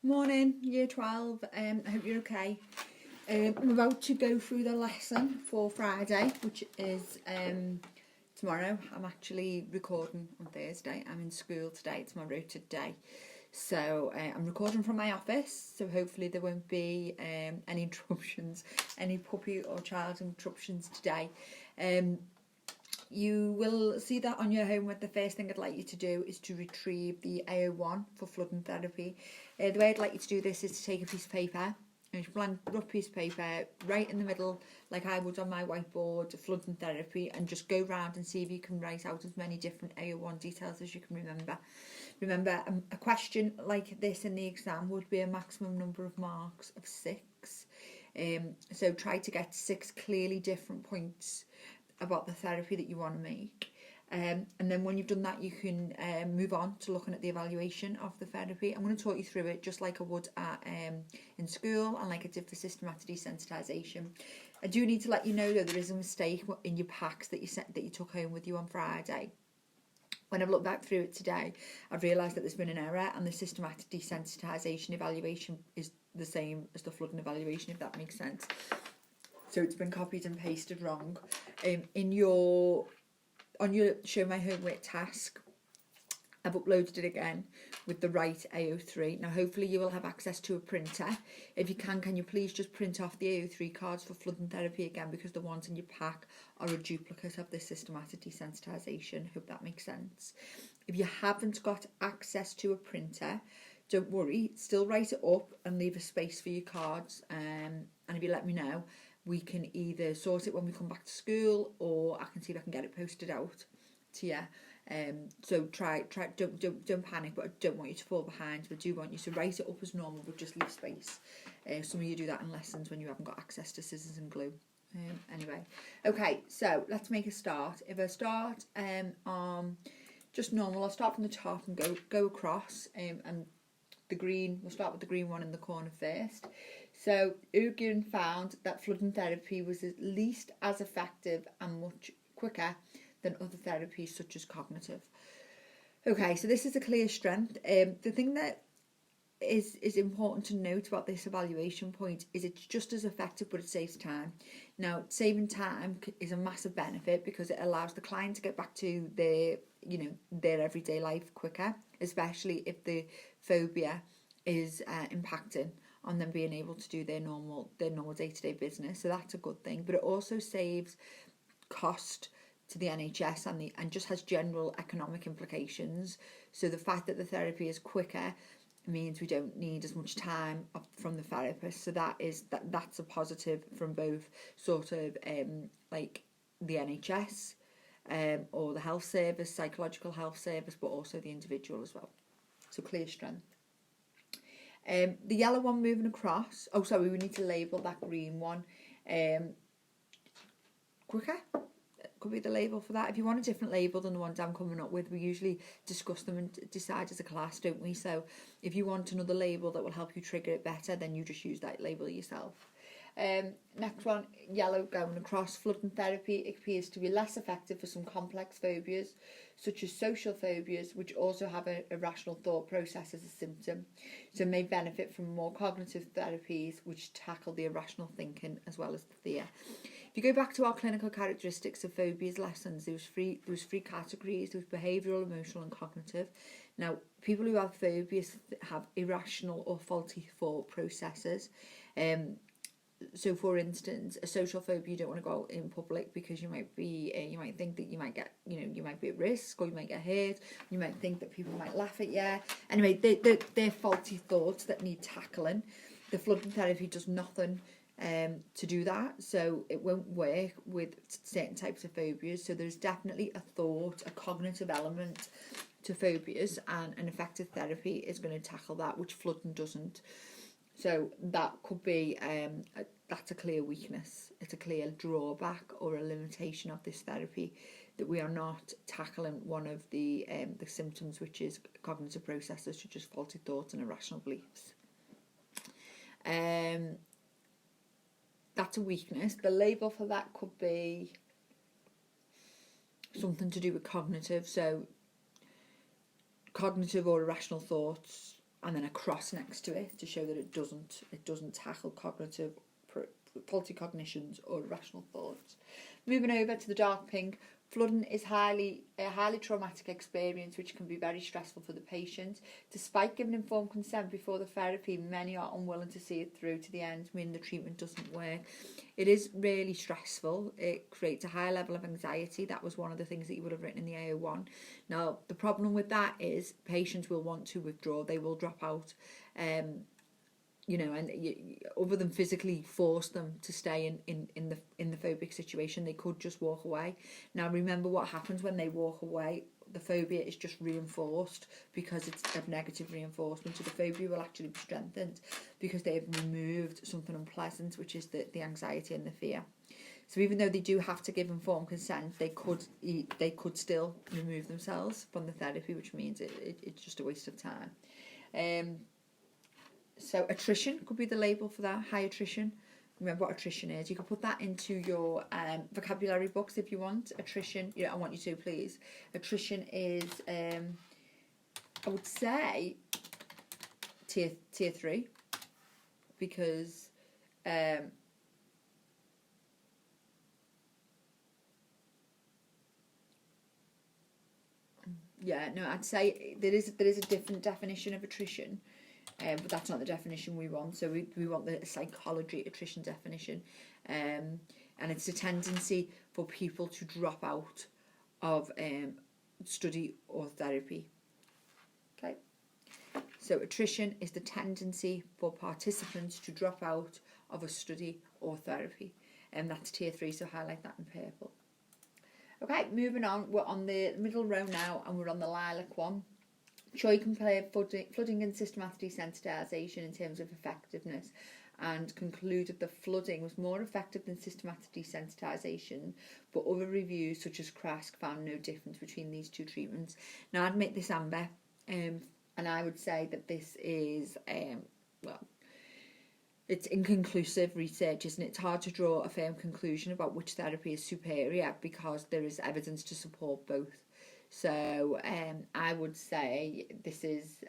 Morning, Year 12. I hope you're okay. I'm about to go through the lesson for Friday, which is tomorrow. I'm actually recording on Thursday. I'm in school today. It's my rotated day. So I'm recording from my office, so hopefully there won't be any interruptions, any puppy or child interruptions today. You will see that on your homework. The first thing I'd like you to do is to retrieve the LO8 for flooding therapy. The way I'd like you to do this is to take a piece of paper, a blank rough piece of paper, right in the middle, like I would on my whiteboard, flooding therapy, and just go round and see if you can write out as many different LO8 details as you can remember. Remember, a question like this in the exam would be a maximum number of marks of 6. So try to get 6 clearly different points about the therapy that you want to make, and then when you've done that, you can move on to looking at the evaluation of the therapy. I'm going to talk you through it just like I would at in school and like I did for systematic desensitisation. I do need to let you know though there is a mistake in your packs that you took home with you on Friday. When I've looked back through it today, I've realised that there's been an error, and the systematic desensitisation evaluation is the same as the flooding evaluation, if that makes sense. So it's been copied and pasted wrong. On your show my homework task, I've uploaded it again with the right AO3. Now hopefully you will have access to a printer. If you can you please just print off the AO3 cards for flooding therapy again, because the ones in your pack are a duplicate of this systematic desensitisation. Hope that makes sense. If you haven't got access to a printer, don't worry, still write it up and leave a space for your cards, and if you let me know, we can either sort it when we come back to school, or I can see if I can get it posted out to you. So don't panic, but I don't want you to fall behind. But I do want you to write it up as normal, but just leave space. Some of you do that in lessons when you haven't got access to scissors and glue. Anyway, okay, so let's make a start. If I start on just normal, I'll start from the top and go across, and the green, we'll start with the green one in the corner first. So Ugin found that flooding therapy was at least as effective and much quicker than other therapies such as cognitive. Okay, so this is a clear strength. The thing that is important to note about this evaluation point is it's just as effective, but it saves time. Now, saving time is a massive benefit because it allows the client to get back to their everyday life quicker, especially if the phobia is impacting on them being able to do their normal day-to-day business. So that's a good thing, but it also saves cost to the NHS and just has general economic implications. So the fact that the therapy is quicker means we don't need as much time from the therapist. So that's a positive from both sort of like the NHS or the health service, psychological health service, but also the individual as well. So clear strength. The yellow one moving across. Oh, sorry, we need to label that green one. Quicker could be the label for that. If you want a different label than the ones I'm coming up with, we usually discuss them and decide as a class, don't we? So if you want another label that will help you trigger it better, then you just use that label yourself. Next one, yellow going across. Flooding therapy appears to be less effective for some complex phobias, such as social phobias, which also have a irrational thought process as a symptom, so may benefit from more cognitive therapies which tackle the irrational thinking as well as the fear. If you go back to our clinical characteristics of phobias lessons, there was three categories. There was behavioural, emotional and cognitive. Now, people who have phobias have irrational or faulty thought processes. So, for instance, a social phobia, you don't want to go out in public because you might think that you might get, you might be at risk, or you might get hurt. You might think that people might laugh at you. Anyway, they're faulty thoughts that need tackling. The flooding therapy does nothing to do that, so it won't work with certain types of phobias. So there's definitely a cognitive element to phobias, and an effective therapy is going to tackle that, which flooding doesn't. So that could be that's a clear weakness. It's a clear drawback or a limitation of this therapy, that we are not tackling one of the symptoms, which is cognitive processes such as faulty thoughts and irrational beliefs. That's a weakness. The label for that could be something to do with cognitive. So cognitive or irrational thoughts and then a cross next to it to show that it doesn't tackle faulty cognitions or irrational thoughts. Moving over to the dark pink, flooding is a highly traumatic experience which can be very stressful for the patient. Despite giving informed consent before the therapy, many are unwilling to see it through to the end, meaning the treatment doesn't work. It is really stressful. It creates a high level of anxiety. That was one of the things that you would have written in the AO1. Now, the problem with that is patients will want to withdraw. They will drop out. Other than physically force them to stay in the phobic situation, they could just walk away. Now, remember what happens when they walk away. The phobia is just reinforced because it's a negative reinforcement. So the phobia will actually be strengthened because they have removed something unpleasant, which is the anxiety and the fear. So even though they do have to give informed consent, they could still remove themselves from the therapy, which means it's just a waste of time. So attrition could be the label for that, high attrition. Remember what attrition is. You can put that into your vocabulary books if you want. Attrition, I want you to, please. Attrition is, I would say, tier 3, because I'd say there is a different definition of attrition. But that's not the definition we want. So we want the psychology attrition definition, and it's a tendency for people to drop out of study or therapy. Okay, so attrition is the tendency for participants to drop out of a study or therapy, and that's tier 3. So highlight that in purple. Okay, moving on. We're on the middle row now, and we're on the lilac one. Choi compared flooding and systematic desensitisation in terms of effectiveness and concluded that flooding was more effective than systematic desensitisation, but other reviews such as Krask found no difference between these two treatments. Now I'd make this amber, and I would say that this is, it's inconclusive research, isn't it? It's hard to draw a firm conclusion about which therapy is superior because there is evidence to support both. So I would say this is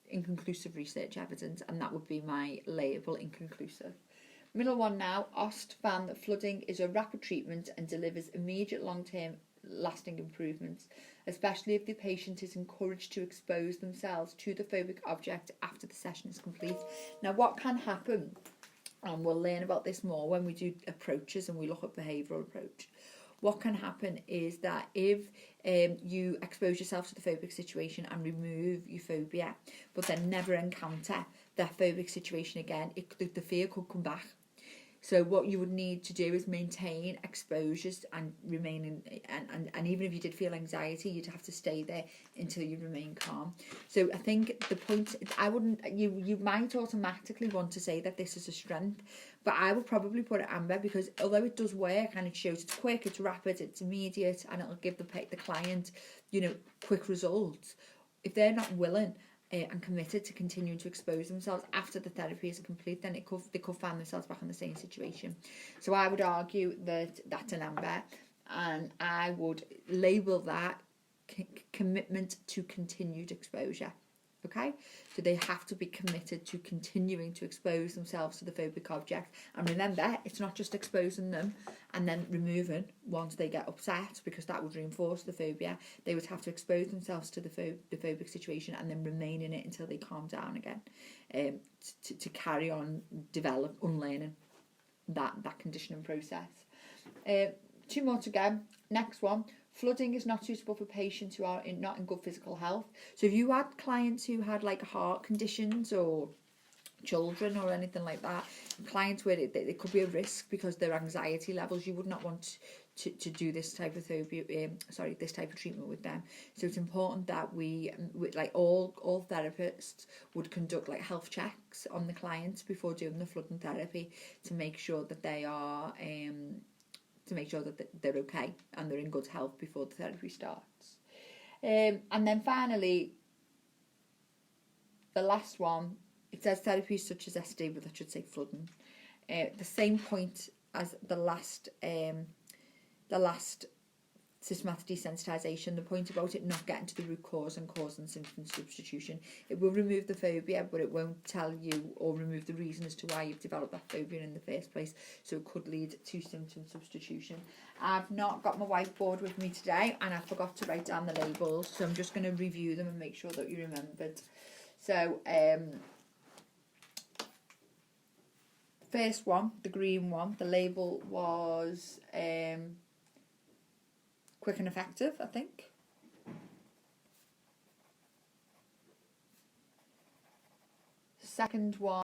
inconclusive research evidence, and that would be my label, inconclusive. Middle one now, Ost found that flooding is a rapid treatment and delivers immediate long-term lasting improvements, especially if the patient is encouraged to expose themselves to the phobic object after the session is complete. Now what can happen, and we'll learn about this more when we do approaches and we look at behavioural approach. What can happen is that if you expose yourself to the phobic situation and remove your phobia, but then never encounter that phobic situation again, the fear could come back. So what you would need to do is maintain exposures and remain in, and even if you did feel anxiety, you'd have to stay there until you remain calm. So I think the point, you might automatically want to say that this is a strength, but I would probably put it amber because although it does work and it shows it's quick, it's rapid, it's immediate, and it'll give the client, quick results. If they're not willing and committed to continuing to expose themselves after the therapy is complete, then they could find themselves back in the same situation. So I would argue that that's an amber, and I would label that commitment to continued exposure. Okay, so they have to be committed to continuing to expose themselves to the phobic object. And remember, it's not just exposing them and then removing once they get upset, because that would reinforce the phobia. They would have to expose themselves to the phobic situation and then remain in it until they calm down again, to carry on, unlearning that conditioning process. 2 more to go. Next one. Flooding is not suitable for patients who are not in good physical health. So if you had clients who had like heart conditions or children or anything like that, clients where it could be a risk because their anxiety levels, you would not want to do this type of this type of treatment with them. So it's important that we like all therapists would conduct like health checks on the clients before doing the flooding therapy to make sure that they are they're okay and they're in good health before the therapy starts. And then finally, the last one, it says therapies such as SD, but that should say flooding. The same point as the last systematic desensitisation. The point about it not getting to the root cause and causing symptom substitution. It will remove the phobia, but it won't tell you or remove the reason as to why you've developed that phobia in the first place. So it could lead to symptom substitution. I've not got my whiteboard with me today, and I forgot to write down the labels, so I'm just going to review them and make sure that you remembered. So, first one, the green one, the label was quick and effective, I think. Second one